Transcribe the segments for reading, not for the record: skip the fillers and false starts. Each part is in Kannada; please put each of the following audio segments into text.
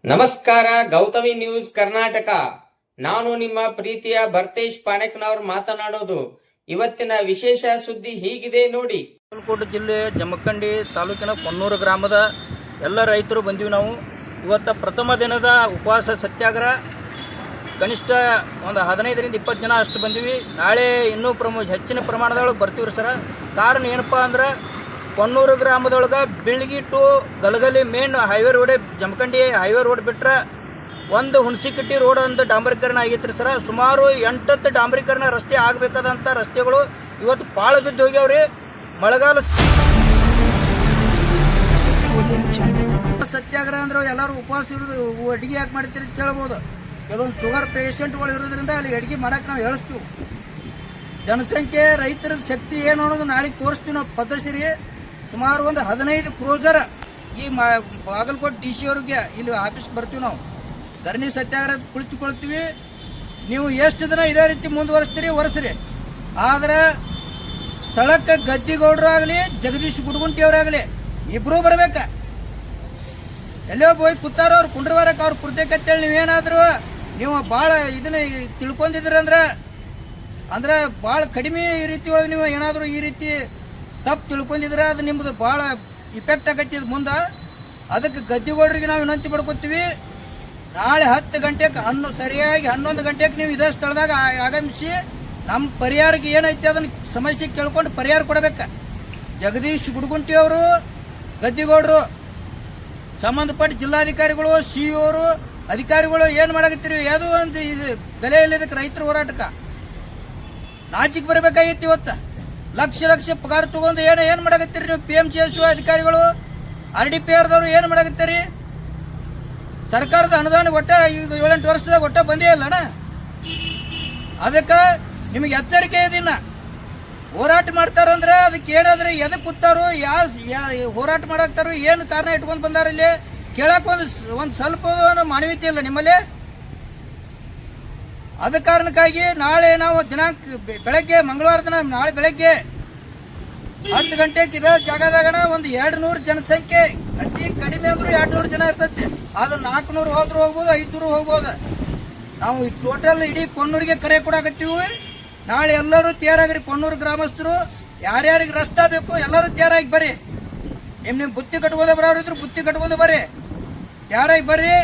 ನಮಸ್ಕಾರ. ಗೌತಮಿ ನ್ಯೂಸ್ ಕರ್ನಾಟಕ. ನಾನು ನಿಮ್ಮ ಪ್ರೀತಿಯ ಭರ್ತೇಶ್ ಪಾಣೆಕ್ನವ್ರು ಮಾತನಾಡೋದು. ಇವತ್ತಿನ ವಿಶೇಷ ಸುದ್ದಿ ಹೀಗಿದೆ ನೋಡಿ. ಬಾಗಲಕೋಟೆ ಜಿಲ್ಲೆ ಜಮಖಂಡಿ ತಾಲೂಕಿನ ಕೊನ್ನೂರು ಗ್ರಾಮದ ಎಲ್ಲ ರೈತರು ಬಂದೀವಿ. ನಾವು ಇವತ್ತು ಪ್ರಥಮ ದಿನದ ಉಪವಾಸ ಸತ್ಯಾಗ್ರಹ. ಕನಿಷ್ಠ ಒಂದು 15ರಿಂದ 20 ಜನ ಅಷ್ಟು ಬಂದೀವಿ. ನಾಳೆ ಇನ್ನೂ ಹೆಚ್ಚಿನ ಪ್ರಮಾಣದೊಳಗೆ ಬರ್ತೀವಿ ಸರ. ಕಾರಣ ಏನಪ್ಪ ಅಂದ್ರೆ ಕೊನ್ನೂರು ಗ್ರಾಮದೊಳಗೆ Bilgi to Galagali main highway road, Jamkhandi highway road ಬಿಟ್ಟರೆ ಒಂದು ಹುಣಸಿಕಟ್ಟಿ ರೋಡ್ ಒಂದು ಡಾಂಬರೀಕರಣ ಆಗೈತ್ರಿ ಸರ. ಸುಮಾರು 8 ಡಾಂಬರೀಕರಣ ರಸ್ತೆ ಆಗಬೇಕಾದಂಥ ರಸ್ತೆಗಳು ಇವತ್ತು ಪಾಳ ಬಿದ್ದು ಹೋಗ್ಯಾವ್ರಿ. ಮಳೆಗಾಲ ಸತ್ಯಾಗ್ರಹ ಅಂದ್ರೆ ಎಲ್ಲರೂ ಉಪವಾಸ ಇರೋದು, ಅಡುಗೆ ಯಾಕೆ ಮಾಡ್ತೀರಿ ಅಂತ ಕೇಳ್ಬೋದು. ಕೆಲವೊಂದು ಶುಗರ್ ಪೇಷಂಟ್ಗಳು ಇರೋದ್ರಿಂದ ಅಲ್ಲಿ ಅಡುಗೆ ಮಾಡೋಕೆ ನಾವು ಹೇಳಿಸ್ತೀವಿ. ಜನಸಂಖ್ಯೆ, ರೈತರ ಶಕ್ತಿ ಏನು ಅನ್ನೋದು ನಾಳೆ ತೋರಿಸ್ತೀವಿ ನಾವು ಪದ್ಧತಿ. ಸುಮಾರು ಒಂದು 15 ಕ್ರೂಸರ್ ಈ ಬಾಗಲಕೋಟೆ DC ಅವ್ರಿಗೆ ಇಲ್ಲಿ ಆಫೀಸ್ಗೆ ಬರ್ತೀವಿ. ನಾವು ಧರಣಿ ಸತ್ಯಾಗ್ರಹ ಕುಳಿತುಕೊಳ್ತೀವಿ. ನೀವು ಎಷ್ಟು ದಿನ ಇದೇ ರೀತಿ ಮುಂದುವರಿಸ್ತೀರಿ ಒರೆಸ್ರಿ. ಆದರೆ ಸ್ಥಳಕ್ಕೆ ಗದ್ದಿಗೌಡರಾಗಲಿ ಜಗದೀಶ್ ಗುಡಗುಂಟಿಯವರಾಗಲಿ ಇಬ್ಬರೂ ಬರ್ಬೇಕು. ಎಲ್ಲೋ ಹೋಗಿ ಕೂತಾರೋ ಅವ್ರು ಕುಂಡ್ರವಾರಕ್ಕೆ ಅವ್ರು ಕುಡ್ತೇಕತ್ತೇಳಿ ನೀವೇನಾದರೂ ನೀವು ಭಾಳ ಇದನ್ನ ತಿಳ್ಕೊಂಡಿದ್ರಂದ್ರೆ ಭಾಳ ಕಡಿಮೆ ಈ ರೀತಿ ಒಳಗೆ ನೀವು ಏನಾದರೂ ಈ ರೀತಿ ತಪ್ಪು ತಿಳ್ಕೊಂಡಿದ್ರೆ ಅದು ನಿಮ್ಮದು ಭಾಳ ಇಫೆಕ್ಟ್ ಆಗತ್ತಿದ ಮುಂದೆ. ಅದಕ್ಕೆ ಗದ್ದಿಗೌಡರಿಗೆ ನಾವು ವಿನಂತಿ ಮಾಡ್ಕೊತೀವಿ. ನಾಳೆ 10 ಗಂಟೆಗೆ ಸರಿಯಾಗಿ 11 ಗಂಟೆಗೆ ನೀವು ಇದೇ ಸ್ಥಳದಾಗ ಆಗಮಿಸಿ ನಮ್ಮ ಪರಿಹಾರಕ್ಕೆ ಏನೈತೆ ಅದನ್ನು ಸಮಸ್ಯೆ ಕೇಳ್ಕೊಂಡು ಪರಿಹಾರ ಕೊಡಬೇಕು. ಜಗದೀಶ್ ಗುಡಗುಂಟಿಯವರು, ಗದ್ದಿಗೌಡರು, ಸಂಬಂಧಪಟ್ಟ ಜಿಲ್ಲಾಧಿಕಾರಿಗಳು, CO ಅವರು, ಅಧಿಕಾರಿಗಳು ಏನು ಮಾಡಕತ್ತೀರಿ? ಯಾವುದೋ ಒಂದು ಇದು ಬೆಲೆ ಇಲ್ಲದಕ್ಕೆ ರೈತರ ಹೋರಾಟಕ್ಕೆ ನಾಚಿಕೆ ಬರಬೇಕಾಗಿತ್ತು. ಇವತ್ತು ಲಕ್ಷ ಪಗಾರ ತಗೊಂಡು ಏನು ಮಾಡಕತ್ತೀರಿ ನೀವು? PMGS ಅಧಿಕಾರಿಗಳು, RDPRದವರು ಏನು ಮಾಡಕತ್ತೀರಿ? ಸರ್ಕಾರದ ಅನುದಾನ ಒಟ್ಟ ಈಗ 7-8 ವರ್ಷದಾಗ ಒಟ್ಟ ಬಂದೇ ಇಲ್ಲಣ್ಣ. ಅದಕ್ಕೆ ನಿಮಗೆ ಎಚ್ಚರಿಕೆ ಇದನ್ನ ಹೋರಾಟ ಮಾಡ್ತಾರಂದ್ರೆ ಅದಕ್ಕೆ ಏನಾದ್ರೆ ಎದಕ್ಕೆ ಕೂತಾರೋ, ಹೋರಾಟ ಮಾಡಾಕ್ತಾರೋ, ಏನು ಕಾರಣ ಇಟ್ಕೊಂಡು ಬಂದಾರ ಇಲ್ಲಿ ಕೇಳಕ್ಕೆ ಒಂದು ಸ್ವಲ್ಪ ಮಾನವೀಯತೆ ಇಲ್ಲ ನಿಮ್ಮಲ್ಲಿ. ಅದ ಕಾರಣಕ್ಕಾಗಿ ನಾಳೆ ನಾವು ಬೆಳಗ್ಗೆ ಮಂಗಳವಾರ ದಿನ ನಾಳೆ ಬೆಳಗ್ಗೆ 10 ಗಂಟೆಗೆ ಇದೇ ಜಾಗದಾಗಣ ಒಂದು 200 ಜನಸಂಖ್ಯೆ, ಅತಿ ಕಡಿಮೆ ಅಂದ್ರೂ 200 ಜನ ಇರ್ತೈತಿ. ಅದು 400 ಹೋದ್ರೂ ಹೋಗ್ಬೋದು, 500 ಹೋಗ್ಬೋದು. ನಾವು ಈ ಟೋಟಲ್ ಇಡೀ ಕೊನ್ನೂರಿಗೆ ಕರೆ ಕೊಡಾಕತ್ತೀವಿ. ನಾಳೆ ಎಲ್ಲರೂ ತಯಾರಾಗ್ರಿ. ಕೊನ್ನೂರು ಗ್ರಾಮಸ್ಥರು ಯಾರ್ಯಾರಿಗೆ ರಸ್ತೆ ಬೇಕು ಎಲ್ಲರೂ ತಯಾರಾಗಿ ಬರ್ರಿ. ನಿಮ್ಮ ಬುತ್ತಿ ಕಟ್ಕೊಂಡು ಬರೋರು ಇದ್ರು ಬುತ್ತಿ ಕಟ್ಕೊಂಡು ಬರ್ರಿ, ತಯಾರಾಗಿ ಬರ್ರಿ.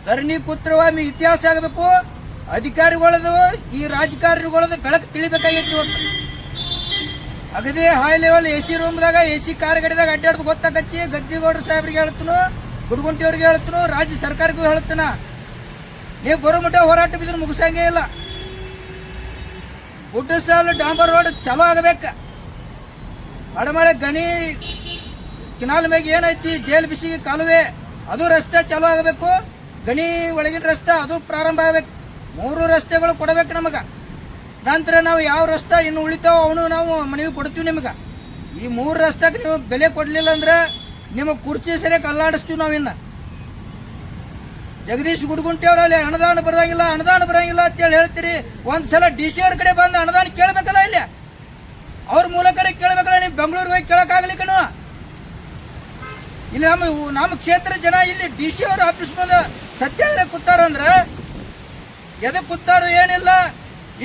ಧರಣಿ ಕೂತ್ರುವಾಮಿ ಇತಿಹಾಸ ಆಗಬೇಕು. ಅಧಿಕಾರಿಗಳದು ಈ ರಾಜಕಾರಣಿಗಳದು ಬೆಳಕು ತಿಳಿಬೇಕಾಗಿತ್ತು. ಇವತ್ತು ಅಗದಿ ಹೈ ಲೆವೆಲ್ AC ರೂಮ್ದಾಗ AC ಕಾರ್ ಗಡಿದಾಗ ಅಡ್ಡಾಡ್ದು ಗೊತ್ತಾಗತ್ತಿ. ಗದ್ದಿಗೌಡರು ಸಾಹೇಬ್ರಿಗೆ ಹೇಳ್ತನು, ಗುಡಗುಂಟಿಯವ್ರಿಗೆ ಹೇಳ್ತನು, ರಾಜ್ಯ ಸರ್ಕಾರಕ್ಕೂ ಹೇಳ್ತಾನ. ನೀವು ಬರೋ ಮಟ್ಟ ಹೋರಾಟ ಬಿದ್ರೆ ಮುಗಿಸಂಗೇ ಇಲ್ಲ. ಗುಡ್ಡ ಸಾಲು ಡಾಂಬರ್ ರೋಡ್ ಚಲೋ ಆಗಬೇಕು. ಅಡಮಳೆ ಗಣಿ ಕಿನಾಲ್ ಮ್ಯಾಗ ಏನೈತಿ ಜೈಲ್ ಬಿಸಿ ಕಾಲುವೆ ಅದು ರಸ್ತೆ ಚಲೋ ಆಗಬೇಕು. ಗಣಿ ಒಳಗಿನ ರಸ್ತೆ ಅದು ಪ್ರಾರಂಭ ಆಗಬೇಕು. 3 ರಸ್ತೆಗಳು ಕೊಡಬೇಕು ನಮಗೆ. ನಂತರ ನಾವು ಯಾವ ರಸ್ತೆ ಇನ್ನು ಉಳಿತಾವ ಅವನು ನಾವು ಮನವಿ ಕೊಡ್ತೀವಿ ನಿಮಗೆ. ಈ 3 ರಸ್ತೆಗೆ ನೀವು ಬೆಲೆ ಕೊಡಲಿಲ್ಲ ಅಂದ್ರೆ ನಿಮಗೆ ಕುರ್ಚಿ ಸರಿಯಾಗಿ ಅಲ್ಲಾಡಿಸ್ತೀವಿ ನಾವು. ಇನ್ನು ಜಗದೀಶ್ ಗುಡಗುಂಟಿ ಅವರಲ್ಲಿ ಅನುದಾನ ಬರಂಗಿಲ್ಲ ಅಂತೇಳಿ ಹೇಳ್ತೀರಿ. ಒಂದ್ಸಲ DC ಅವ್ರ ಕಡೆ ಬಂದು ಅನುದಾನ ಕೇಳಬೇಕಲ್ಲ, ಇಲ್ಲಿ ಅವ್ರ ಮೂಲಕರೇ ಕೇಳಬೇಕಲ್ಲ. ನೀವು ಬೆಂಗಳೂರಿಗೆ ಹೋಗಿ ಕೇಳೋಕ್ಕಾಗಲಿಕ್ಕನು. ಇಲ್ಲಿ ನಮ್ಮ ಕ್ಷೇತ್ರ ಜನ ಇಲ್ಲಿ DC ಅವ್ರ ಆಫೀಸ್ ಮುಂದೆ ಸತ್ಯಾಗ್ರಹ ಕೂತಾರಂದ್ರೆ ಎದಕ್ಕೆ ಕೂತಾರೋ, ಏನಿಲ್ಲ,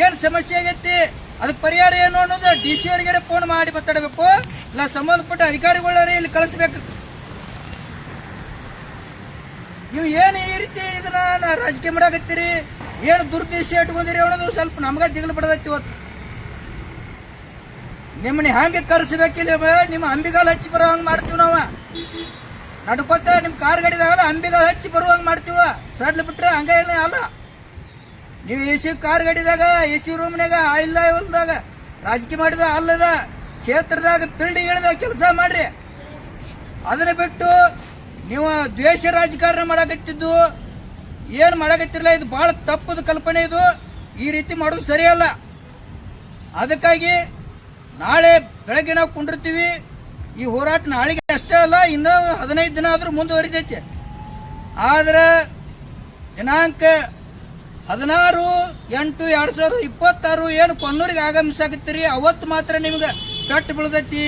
ಏನು ಸಮಸ್ಯೆ ಆಗೈತಿ, ಅದಕ್ಕೆ ಪರಿಹಾರ ಏನು ಅನ್ನೋದು DC ಅವ್ರಿಗೆ ಫೋನ್ ಮಾಡಿ ಮಾತಾಡಬೇಕು. ಇಲ್ಲ ಸಂಬಂಧಪಟ್ಟ ಅಧಿಕಾರಿಗಳೇ ಇಲ್ಲಿ ಕಳಿಸ್ಬೇಕು. ನೀವು ಏನು ಈ ರೀತಿ ಇದನ್ನ ರಾಜಕೀಯ ಮಾಡಾಕತ್ತೀರಿ, ಏನು ದುರ್ದೇಶ ಇಟ್ಕೊಂಡಿರಿ ಅನ್ನೋದು ಸ್ವಲ್ಪ ನಮ್ಗೆ ದಿಗ್ಲು ಬಿಡದೈತಿ. ಇವತ್ತು ನಿಮ್ಮನ್ನ ಹ್ಯಾಂಗೆ ಕರೆಸ್ಬೇಕಿಲ್ಲ, ನಿಮ್ಮ ಅಂಬಿಗಾಲ ಹಚ್ಚಿ ಬರೋ ಹಂಗೆ ಮಾಡ್ತೀವಿ ನಾವು. ನಡ್ಕೊತ ನಿಮ್ಮ ಕಾರ್ ಗಾಡಿದಾಗಲ್ಲ ಅಂಬಿಗಾಲ ಹಚ್ಚಿ ಬರುವಂಗೆ ಮಾಡ್ತೀವ. ಸಡ್ಲು ಬಿಟ್ರೆ ಹಂಗೆ ಏನೇ ಅಲ್ಲ. ನೀವು AC ಕಾರ್ ಗಾಡಿದಾಗ AC ರೂಮ್ನಾಗ ಇಲ್ಲ ಇಲ್ದಾಗ ರಾಜಕೀಯ ಮಾಡಿದ ಅಲ್ಲದ ಕ್ಷೇತ್ರದಾಗ ಫೀಲ್ಡ್ ಇಳಿದಾಗ ಕೆಲಸ ಮಾಡ್ರಿ. ಅದನ್ನ ಬಿಟ್ಟು ನೀವು ದ್ವೇಷ ರಾಜಕಾರಣ ಮಾಡಕತ್ತಿದ್ದು ಏನು ಮಾಡಕತ್ತಿರಲ್ಲ. ಇದು ಭಾಳ ತಪ್ಪದ ಕಲ್ಪನೆ. ಇದು ಈ ರೀತಿ ಮಾಡೋದು ಸರಿಯಲ್ಲ. ಅದಕ್ಕಾಗಿ ನಾಳೆ ಬೆಳಗ್ಗೆ ನಾವು ಕುಂಡಿರ್ತೀವಿ. ಈ ಹೋರಾಟ ನಾಳೆಗೆ ಅಷ್ಟೇ ಅಲ್ಲ, ಇನ್ನೂ 15 ದಿನ ಆದರೂ ಮುಂದುವರಿದೈತೆ. ಆದರೆ ದಿನಾಂಕ 16/8/2026 ಏನು ಕೊನ್ನೂರಿಗೆ ಆಗಮಿಸಾಕತ್ತೀರಿ ಅವತ್ತು ಮಾತ್ರ ನಿಮ್ಗೆ ಕಟ್ಟು ಬೀಳ್ದೈತಿ.